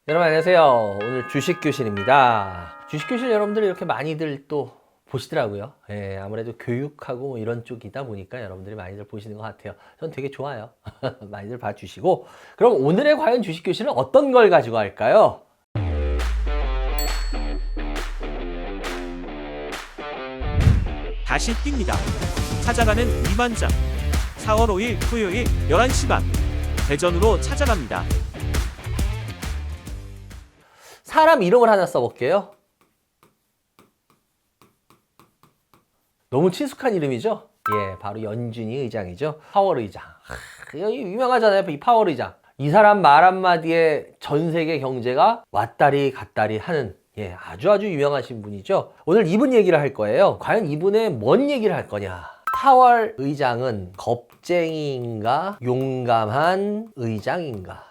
여러분 안녕하세요. 오늘 주식교실입니다. 주식교실 여러분들이 이렇게 많이들 또 보시더라고요. 예, 아무래도 교육하고 뭐 이런 쪽이다 보니까 여러분들이 많이들 보시는 것 같아요. 전 되게 좋아요. 많이들 봐주시고. 그럼 오늘의 과연 주식교실은 어떤 걸 가지고 할까요? 다시 뜁니다. 찾아가는 이만장. 4월 5일 토요일 11시 반 대전으로 찾아갑니다. 사람 이름을 하나 써볼게요. 너무 친숙한 이름이죠? 예, 바로 연준이 의장이죠. 파월 의장. 유명하잖아요, 이 파월 의장. 이 사람 말 한마디에 전 세계 경제가 왔다리 갔다리 하는 아주 유명하신 분이죠. 오늘 이분 얘기를 할 거예요. 과연 이분의 뭔 얘기를 할 거냐? 파월 의장은 겁쟁이인가? 용감한 의장인가?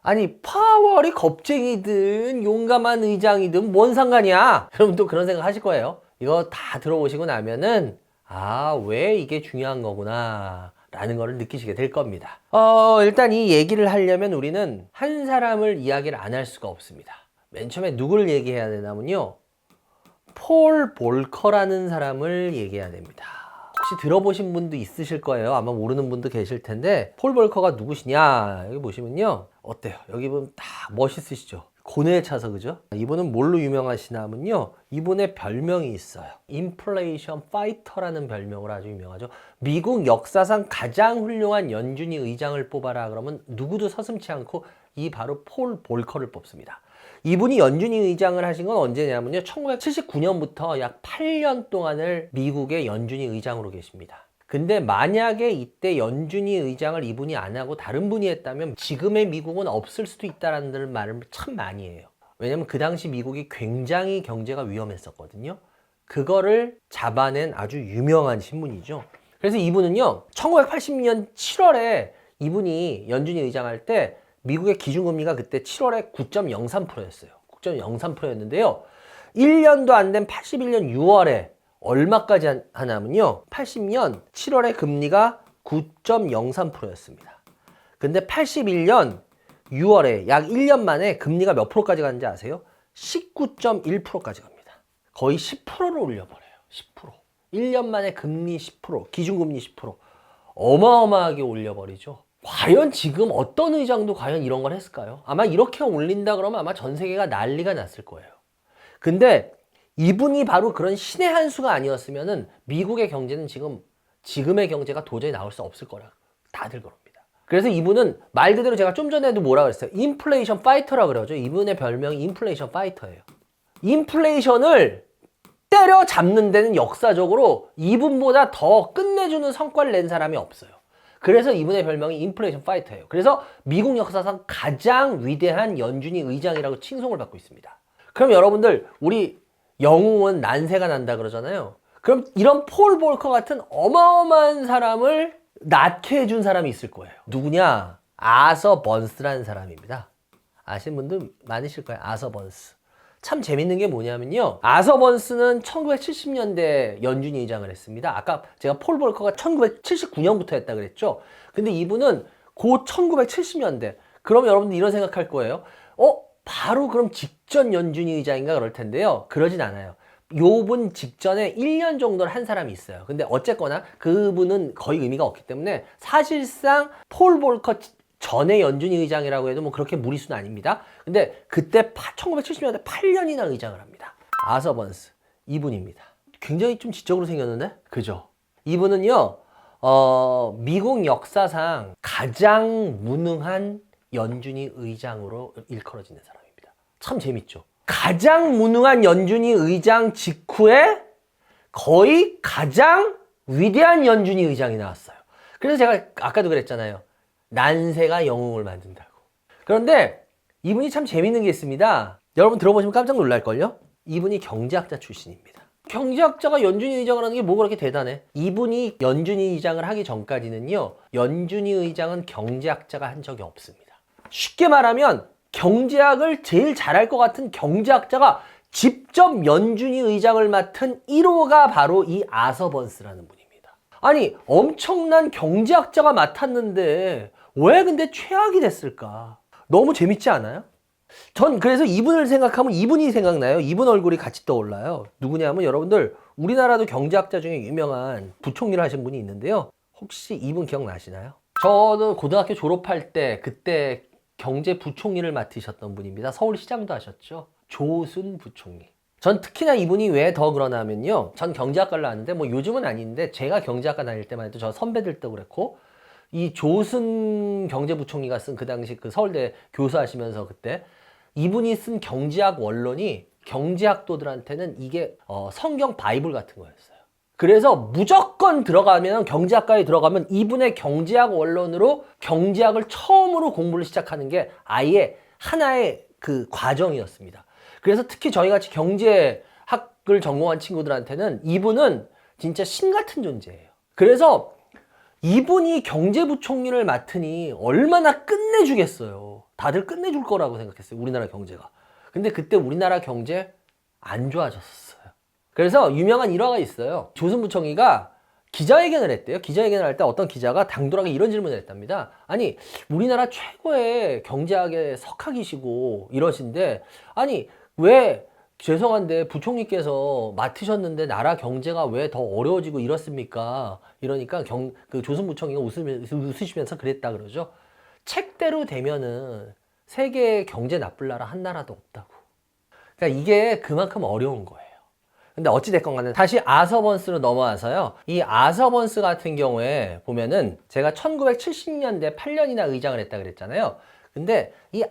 아니, 파월이 겁쟁이든 용감한 의장이든 뭔 상관이야? 여러분 또 그런 생각 하실 거예요. 이거 다 들어보시고 나면은 왜 이게 중요한 거구나 라는 거를 느끼시게 될 겁니다. 일단 이 얘기를 하려면 우리는 한 사람을 이야기를 안 할 수가 없습니다. 맨 처음에 누구를 얘기해야 되냐면요, 폴 볼커라는 사람을 얘기해야 됩니다. 혹시 들어보신 분도 있으실 거예요. 아마 모르는 분도 계실 텐데, 폴 볼커가 누구시냐 여기 보시면요, 어때요? 여기 보면 다 멋있으시죠? 고뇌에 차서, 그죠? 이분은 뭘로 유명하시냐면요, 이분의 별명이 있어요. 인플레이션 파이터라는 별명으로 아주 유명하죠. 미국 역사상 가장 훌륭한 연준이 의장을 뽑아라 그러면 누구도 서슴지 않고 이 바로 폴 볼커를 뽑습니다. 이분이 연준이 의장을 하신 건 언제냐면요, 1979년부터 약 8년 동안을 미국의 연준이 의장으로 계십니다. 근데 만약에 이때 연준이 의장을 이분이 안 하고 다른 분이 했다면 지금의 미국은 없을 수도 있다는 말을 참 많이 해요. 왜냐면 그 당시 미국이 굉장히 경제가 위험했었거든요. 그거를 잡아낸 아주 유명한 신문이죠. 그래서 이분은요, 1980년 7월에 이분이 연준이 의장할 때 미국의 기준금리가 그때 7월에 9.03%였어요. 9.03%였는데요. 1년도 안 된 81년 6월에 얼마까지 하냐면요, 80년 7월에 금리가 9.03%였습니다. 근데 81년 6월에 약 1년 만에 금리가 몇 프로까지 가는지 아세요? 19.1%까지 갑니다. 거의 10%를 올려버려요. 10%. 1년 만에 금리 10%, 기준금리 10%. 어마어마하게 올려버리죠. 과연 지금 어떤 의장도 과연 이런 걸 했을까요? 아마 이렇게 올린다 그러면 아마 전 세계가 난리가 났을 거예요. 근데 이분이 바로 그런 신의 한 수가 아니었으면은 미국의 경제는 지금의 경제가 도저히 나올 수 없을 거라 다들 그럽니다. 그래서 이분은 말 그대로 제가 좀 전에도 뭐라 그랬어요? 인플레이션 파이터라 그러죠. 이분의 별명이 인플레이션 파이터예요. 인플레이션을 때려잡는 데는 역사적으로 이분보다 더 끝내주는 성과를 낸 사람이 없어요. 그래서 이분의 별명이 인플레이션 파이터예요. 그래서 미국 역사상 가장 위대한 연준이 의장이라고 칭송을 받고 있습니다. 그럼 여러분들, 우리 영웅은 난세가 난다 그러잖아요. 그럼 이런 폴 볼커 같은 어마어마한 사람을 낳게 해준 사람이 있을 거예요. 누구냐? 아서 번스라는 사람입니다. 아시는 분들 많으실 거예요. 아서 번스. 참 재밌는 게 뭐냐면요, 아서 번스는 1970년대 연준이 의장을 했습니다. 아까 제가 폴 볼커가 1979년부터 했다 그랬죠. 근데 이분은 고 1970년대. 그럼 여러분들 이런 생각할 거예요. 바로 그럼 직전 연준이 의장인가 그럴 텐데요. 그러진 않아요. 요분 직전에 1년 정도를 한 사람이 있어요. 근데 어쨌거나 그분은 거의 의미가 없기 때문에 사실상 폴 볼커 전에 연준이 의장이라고 해도 뭐 그렇게 무리수는 아닙니다. 근데 그때 1970년대 8년이나 의장을 합니다. 아서 번스, 이분입니다. 굉장히 좀 지적으로 생겼는데? 그죠? 이분은요, 미국 역사상 가장 무능한 연준이 의장으로 일컬어지는 사람입니다. 참 재밌죠? 가장 무능한 연준이 의장 직후에 거의 가장 위대한 연준이 의장이 나왔어요. 그래서 제가 아까도 그랬잖아요. 난세가 영웅을 만든다고. 그런데 이분이 참 재밌는 게 있습니다. 여러분 들어보시면 깜짝 놀랄걸요? 이분이 경제학자 출신입니다. 경제학자가 연준이 의장을 하는 게 뭐가 그렇게 대단해? 이분이 연준이 의장을 하기 전까지는요, 연준이 의장은 경제학자가 한 적이 없습니다. 쉽게 말하면 경제학을 제일 잘할 것 같은 경제학자가 직접 연준이 의장을 맡은 1호가 바로 이 아서 번스라는 분입니다. 아니, 엄청난 경제학자가 맡았는데 왜 근데 최악이 됐을까? 너무 재밌지 않아요? 전 그래서 이분을 생각하면 이분이 생각나요. 이분 얼굴이 같이 떠올라요. 누구냐면 여러분들 우리나라도 경제학자 중에 유명한 부총리를 하신 분이 있는데요. 혹시 이분 기억나시나요? 저는 고등학교 졸업할 때 그때 경제부총리를 맡으셨던 분입니다. 서울시장도 하셨죠. 조순 부총리. 전 특히나 이분이 왜 더 그러나 하면요. 전 경제학과를 나왔는데 뭐 요즘은 아닌데 제가 경제학과 다닐 때만 해도 저 선배들도 그랬고 이 조순 경제부총리가 쓴 그 당시 그 서울대 교수하시면서 그때 이분이 쓴 경제학 원론이 경제학도들한테는 이게 성경 바이블 같은 거였어요. 그래서 무조건 들어가면 경제학과에 들어가면 이분의 경제학 원론으로 경제학을 처음으로 공부를 시작하는 게 아예 하나의 그 과정이었습니다. 그래서 특히 저희같이 경제학을 전공한 친구들한테는 이분은 진짜 신 같은 존재예요. 그래서 이분이 경제부총리를 맡으니 얼마나 끝내주겠어요. 다들 끝내줄 거라고 생각했어요. 우리나라 경제가. 근데 그때 우리나라 경제 안 좋아졌어요. 그래서 유명한 일화가 있어요. 조순 부총리가 기자회견을 했대요. 기자회견을 할 때 어떤 기자가 당돌하게 이런 질문을 했답니다. 아니, 우리나라 최고의 경제학의 석학이시고 이러신데 아니 왜 죄송한데 부총리께서 맡으셨는데 나라 경제가 왜 더 어려워지고 이렇습니까? 이러니까 그 조순 부총리가 웃으시면서 그랬다 그러죠. 책대로 되면은 세계에 경제 나쁠 나라 한 나라도 없다고. 그러니까 이게 그만큼 어려운 거예요. 근데 어찌됐건 간에 다시 아서번스로 넘어와서요. 이 아서번스 같은 경우에 보면은 제가 1970년대 8년이나 의장을 했다 그랬잖아요. 근데 이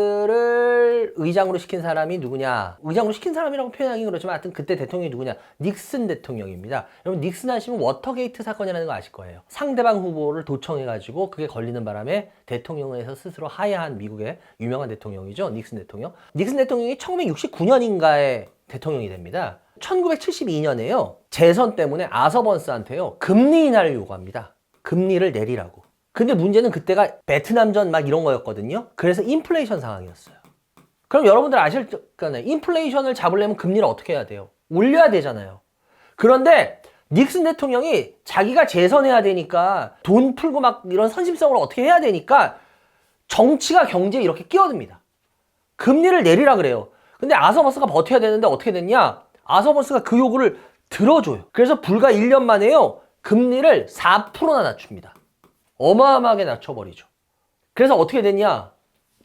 아서번스를 의장으로 시킨 사람이 누구냐? 의장으로 시킨 사람이라고 표현하긴 그렇지만 하여튼 그때 대통령이 누구냐? 닉슨 대통령입니다. 여러분 닉슨 하시면 워터게이트 사건이라는 거 아실 거예요. 상대방 후보를 도청해가지고 그게 걸리는 바람에 대통령에서 스스로 하야한 미국의 유명한 대통령이죠. 닉슨 대통령. 닉슨 대통령이 1969년인가에 대통령이 됩니다. 1972년에요. 재선 때문에 아서번스한테요. 금리 인하를 요구합니다. 금리를 내리라고. 근데 문제는 그때가 베트남전 막 이런 거였거든요. 그래서 인플레이션 상황이었어요. 그럼 여러분들 아실 거잖아요. 인플레이션을 잡으려면 금리를 어떻게 해야 돼요? 올려야 되잖아요. 그런데 닉슨 대통령이 자기가 재선해야 되니까 돈 풀고 막 이런 선심성을 어떻게 해야 되니까 정치가 경제에 이렇게 끼어듭니다. 금리를 내리라 그래요. 근데 아서번스가 버텨야 되는데 어떻게 됐냐? 아서번스가 그 요구를 들어줘요. 그래서 불과 1년 만에요. 금리를 4%나 낮춥니다. 어마어마하게 낮춰버리죠. 그래서 어떻게 됐냐?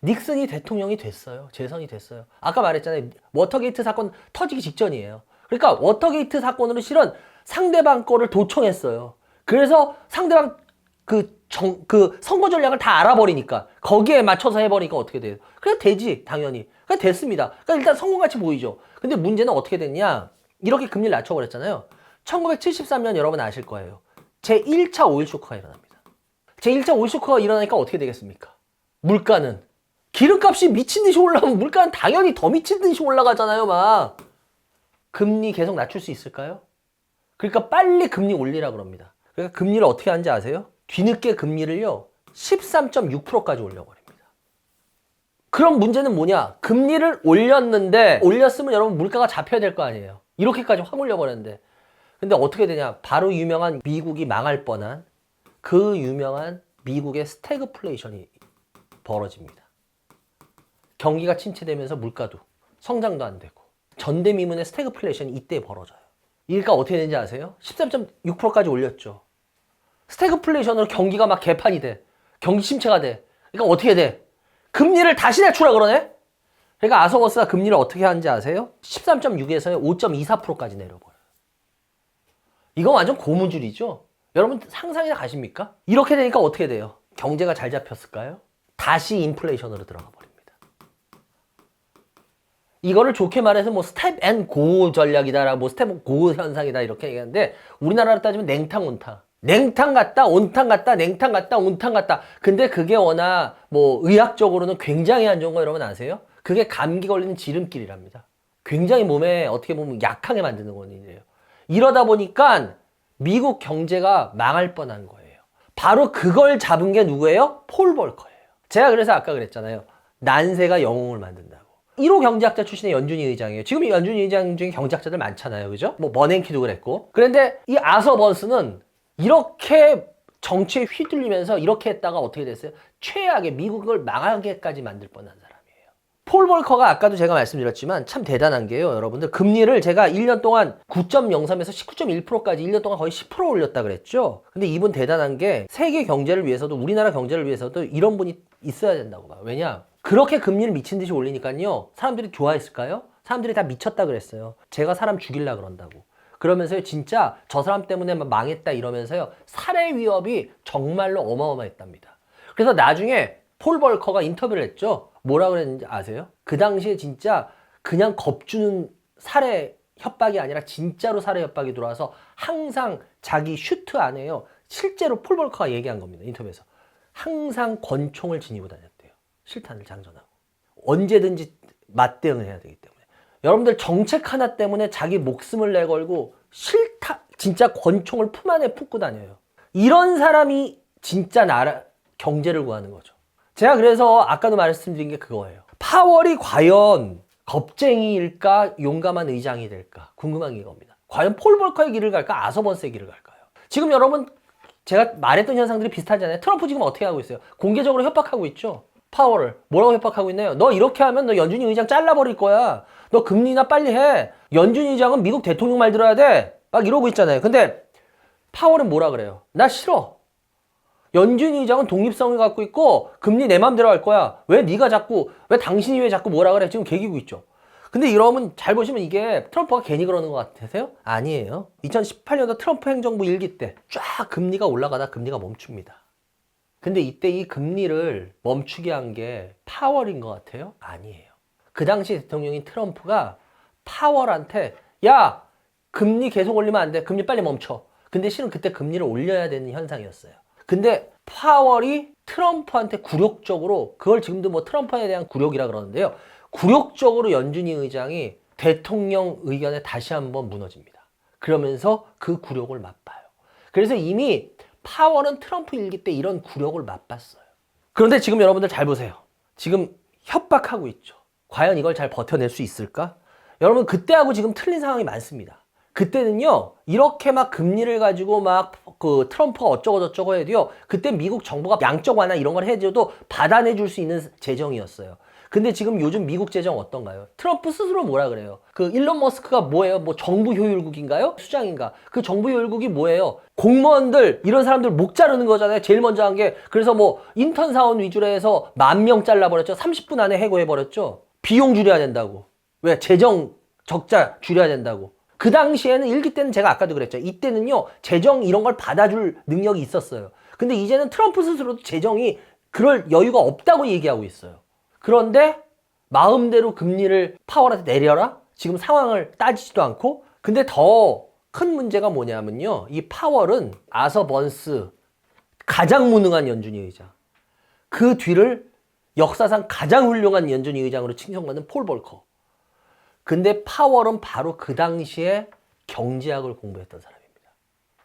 닉슨이 대통령이 됐어요. 재선이 됐어요. 아까 말했잖아요. 워터게이트 사건 터지기 직전이에요. 그러니까 워터게이트 사건으로 실은 상대방 거를 도청했어요. 그래서 상대방 그 선거 전략을 다 알아버리니까 거기에 맞춰서 해버리니까 어떻게 돼요? 그냥 되지 당연히. 그냥 됐습니다. 그러니까 일단 성공같이 보이죠. 근데 문제는 어떻게 됐냐? 이렇게 금리를 낮춰버렸잖아요. 1973년 여러분 아실 거예요. 제1차 오일 쇼크가 일어납니다. 제1차 오일 쇼크가 일어나니까 어떻게 되겠습니까? 물가는 기름값이 미친 듯이 올라가면 물가는 당연히 더 미친 듯이 올라가잖아요. 막 금리 계속 낮출 수 있을까요? 그러니까 빨리 금리 올리라 그럽니다. 그러니까 금리를 어떻게 하는지 아세요? 뒤늦게 금리를요 13.6%까지 올려버립니다. 그럼 문제는 뭐냐? 금리를 올렸는데 올렸으면 여러분 물가가 잡혀야 될 거 아니에요. 이렇게까지 확 올려버렸는데 근데 어떻게 되냐? 바로 유명한 미국이 망할 뻔한 그 유명한 미국의 스태그플레이션이 벌어집니다. 경기가 침체되면서 물가도 성장도 안 되고 전대미문의 스태그플레이션이 이때 벌어져요. 그러니까 어떻게 되는지 아세요? 13.6%까지 올렸죠. 스태그플레이션으로 경기가 막 개판이 돼. 경기 침체가 돼. 그러니까 어떻게 돼? 금리를 다시 낮추라 그러네? 그러니까 아서번스가 금리를 어떻게 하는지 아세요? 13.6에서 5.24%까지 내려버려요. 이거 완전 고무줄이죠? 여러분 상상이나 가십니까? 이렇게 되니까 어떻게 돼요? 경제가 잘 잡혔을까요? 다시 인플레이션으로 들어가 버립니다. 이거를 좋게 말해서 뭐 스텝 앤 고 전략이다, 뭐 스텝 고 현상이다 이렇게 얘기하는데 우리나라로 따지면 냉탕 온탕. 냉탕 같다, 온탕 같다, 냉탕 같다, 온탕 같다. 근데 그게 워낙 뭐 의학적으로는 굉장히 안 좋은 거 여러분 아세요? 그게 감기 걸리는 지름길이랍니다. 굉장히 몸에 어떻게 보면 약하게 만드는 원인이에요. 이러다 보니까 미국 경제가 망할 뻔한 거예요. 바로 그걸 잡은 게 누구예요? 폴 볼커예요. 제가 그래서 아까 그랬잖아요. 난세가 영웅을 만든다고. 1호 경제학자 출신의 연준이 의장이에요. 지금 이 연준이 의장 중에 경제학자들 많잖아요. 그죠? 뭐 버냉키도 그랬고. 그런데 이 아서번스는 이렇게 정치에 휘둘리면서 이렇게 했다가 어떻게 됐어요? 최악의 미국을 망하게까지 만들 뻔한 사람이에요. 폴 볼커가 아까도 제가 말씀드렸지만 참 대단한 게요, 여러분들. 금리를 제가 1년 동안 9.03에서 19.1%까지 1년 동안 거의 10% 올렸다 그랬죠. 근데 이분 대단한 게 세계 경제를 위해서도 우리나라 경제를 위해서도 이런 분이 있어야 된다고 봐요. 왜냐? 그렇게 금리를 미친 듯이 올리니까요. 사람들이 좋아했을까요? 사람들이 다 미쳤다 그랬어요. 제가 사람 죽일라 그런다고. 그러면서요, 진짜 저 사람 때문에 망했다 이러면서요, 살해 위협이 정말로 어마어마했답니다. 그래서 나중에 폴 볼커가 인터뷰를 했죠. 뭐라 그랬는지 아세요? 그 당시에 진짜 그냥 겁주는 살해 협박이 아니라 진짜로 살해 협박이 들어와서 항상 자기 슈트 안에요. 실제로 폴 볼커가 얘기한 겁니다. 인터뷰에서. 항상 권총을 지니고 다녔대요. 실탄을 장전하고. 언제든지 맞대응을 해야 되기 때문에. 여러분들 정책 하나 때문에 자기 목숨을 내걸고 진짜 권총을 품 안에 품고 다녀요. 이런 사람이 진짜 나라 경제를 구하는 거죠. 제가 그래서 아까도 말씀드린 게 그거예요. 파월이 과연 겁쟁이일까 용감한 의장이 될까 궁금한 게 이겁니다. 과연 폴 볼커의 길을 갈까 아서번스의 길을 갈까요? 지금 여러분 제가 말했던 현상들이 비슷하잖아요. 트럼프 지금 어떻게 하고 있어요? 공개적으로 협박하고 있죠. 파월을 뭐라고 협박하고 있나요? 너 이렇게 하면 너 연준이 의장 잘라버릴 거야. 너 금리나 빨리 해. 연준이 의장은 미국 대통령 말 들어야 돼. 막 이러고 있잖아요. 근데 파월은 뭐라 그래요? 나 싫어. 연준이 의장은 독립성을 갖고 있고 금리 내 맘대로 할 거야. 왜 당신이 왜 자꾸 뭐라 그래? 지금 개기고 있죠. 근데 이러면 잘 보시면 이게 트럼프가 괜히 그러는 것 같으세요? 아니에요. 2018년도 트럼프 행정부 1기 때 쫙 금리가 올라가다 금리가 멈춥니다. 근데 이때 이 금리를 멈추게 한 게 파월인 것 같아요? 아니에요. 그 당시 대통령인 트럼프가 파월한테 야, 금리 계속 올리면 안 돼. 금리 빨리 멈춰. 근데 실은 그때 금리를 올려야 되는 현상이었어요. 근데 파월이 트럼프한테 굴욕적으로, 그걸 지금도 뭐 트럼프에 대한 굴욕이라 그러는데요. 굴욕적으로 연준이 의장이 대통령 의견에 다시 한번 무너집니다. 그러면서 그 굴욕을 맛봐요. 그래서 이미 파월은 트럼프 일기 때 이런 굴욕을 맛봤어요. 그런데 지금 여러분들 잘 보세요. 지금 협박하고 있죠. 과연 이걸 잘 버텨낼 수 있을까? 여러분 그때하고 지금 틀린 상황이 많습니다. 그때는요, 이렇게 막 금리를 가지고 막 그 트럼프가 어쩌고 저쩌고 해도요, 그때 미국 정부가 양적 완화 이런 걸 해줘도 받아내줄 수 있는 재정이었어요. 근데 지금 요즘 미국 재정 어떤가요? 트럼프 스스로 뭐라 그래요? 그 일론 머스크가 뭐예요? 뭐 정부 효율국인가요? 수장인가? 그 정부 효율국이 뭐예요? 공무원들, 이런 사람들 목 자르는 거잖아요. 제일 먼저 한 게. 그래서 뭐 인턴 사원 위주로 해서 10,000명 잘라버렸죠. 30분 안에 해고해버렸죠. 비용 줄여야 된다고. 왜? 재정 적자 줄여야 된다고. 그 당시에는 일기 때는 제가 아까도 그랬죠. 이때는요, 재정 이런 걸 받아줄 능력이 있었어요. 근데 이제는 트럼프 스스로도 재정이 그럴 여유가 없다고 얘기하고 있어요. 그런데 마음대로 금리를 파월한테 내려라? 지금 상황을 따지지도 않고. 근데 더 큰 문제가 뭐냐면요, 이 파월은 아서 번스, 가장 무능한 연준이 의장, 그 뒤를 역사상 가장 훌륭한 연준이 의장으로 칭송받는 폴 볼커. 근데 파월은 바로 그 당시에 경제학을 공부했던 사람입니다.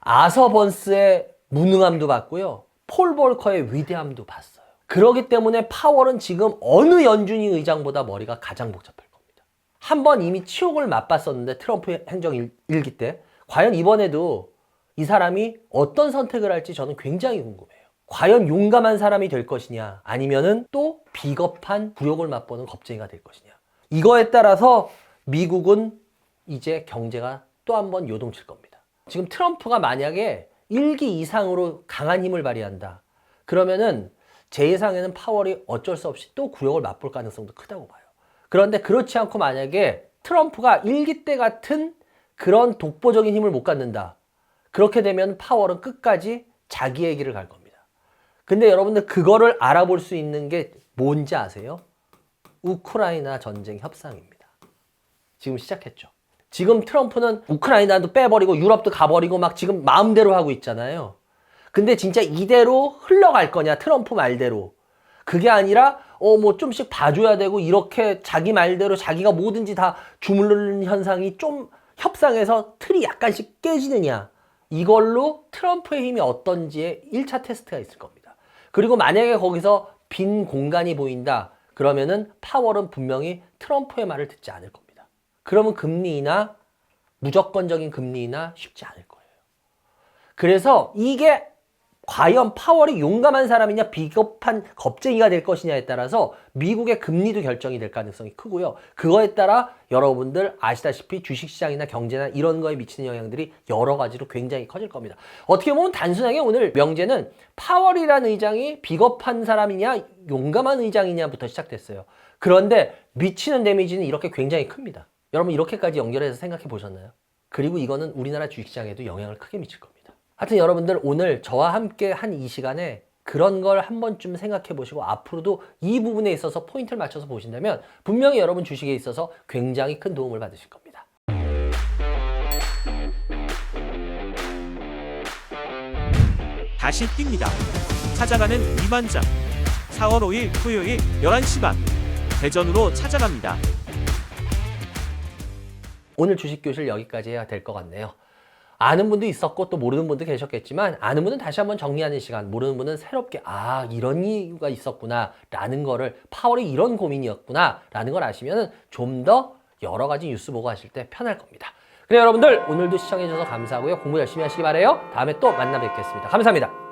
아서 번스의 무능함도 봤고요, 폴 볼커의 위대함도 봤어요. 그렇기 때문에 파월은 지금 어느 연준이 의장보다 머리가 가장 복잡할 겁니다. 한번 이미 치욕을 맛봤었는데 트럼프 행정 1기 때, 과연 이번에도 이 사람이 어떤 선택을 할지 저는 굉장히 궁금해요. 과연 용감한 사람이 될 것이냐, 아니면은 또 비겁한 굴욕을 맛보는 겁쟁이가 될 것이냐. 이거에 따라서 미국은 이제 경제가 또 한 번 요동칠 겁니다. 지금 트럼프가 만약에 1기 이상으로 강한 힘을 발휘한다. 그러면은 제 예상에는 파월이 어쩔 수 없이 또 굴욕을 맛볼 가능성도 크다고 봐요. 그런데 그렇지 않고 만약에 트럼프가 1기 때 같은 그런 독보적인 힘을 못 갖는다. 그렇게 되면 파월은 끝까지 자기의 길을 갈 겁니다. 근데 여러분들 그거를 알아볼 수 있는 게 뭔지 아세요? 우크라이나 전쟁 협상입니다. 지금 시작했죠. 지금 트럼프는 우크라이나도 빼버리고 유럽도 가버리고 막 지금 마음대로 하고 있잖아요. 근데 진짜 이대로 흘러갈 거냐, 트럼프 말대로. 그게 아니라 뭐 좀씩 봐줘야 되고 이렇게 자기 말대로 자기가 뭐든지 다 주무르는 현상이 좀 협상에서 틀이 약간씩 깨지느냐. 이걸로 트럼프의 힘이 어떤지의 1차 테스트가 있을 겁니다. 그리고 만약에 거기서 빈 공간이 보인다. 그러면은 파월은 분명히 트럼프의 말을 듣지 않을 겁니다. 그러면 금리나 무조건적인 금리나 쉽지 않을 거예요. 그래서 이게 과연 파월이 용감한 사람이냐 비겁한 겁쟁이가 될 것이냐에 따라서 미국의 금리도 결정이 될 가능성이 크고요. 그거에 따라 여러분들 아시다시피 주식시장이나 경제나 이런 거에 미치는 영향들이 여러 가지로 굉장히 커질 겁니다. 어떻게 보면 단순하게 오늘 명제는 파월이라는 의장이 비겁한 사람이냐 용감한 의장이냐부터 시작됐어요. 그런데 미치는 데미지는 이렇게 굉장히 큽니다. 여러분 이렇게까지 연결해서 생각해 보셨나요? 그리고 이거는 우리나라 주식시장에도 영향을 크게 미칠 겁니다. 하여튼 여러분들 오늘 저와 함께 한 이 시간에 그런 걸 한 번쯤 생각해 보시고 앞으로도 이 부분에 있어서 포인트를 맞춰서 보신다면 분명히 여러분 주식에 있어서 굉장히 큰 도움을 받으실 겁니다. 다시 뜁니다. 찾아가는 이만장. 4월 5일 토요일 11시 반. 대전으로 찾아갑니다. 오늘 주식교실 여기까지 해야 될 것 같네요. 아는 분도 있었고 또 모르는 분도 계셨겠지만 아는 분은 다시 한번 정리하는 시간, 모르는 분은 새롭게 아 이런 이유가 있었구나 라는 거를 파월이 이런 고민이었구나 라는 걸 아시면 좀 더 여러 가지 뉴스 보고 하실 때 편할 겁니다. 그래 여러분들 오늘도 시청해 주셔서 감사하고요. 공부 열심히 하시기 바라요. 다음에 또 만나 뵙겠습니다. 감사합니다.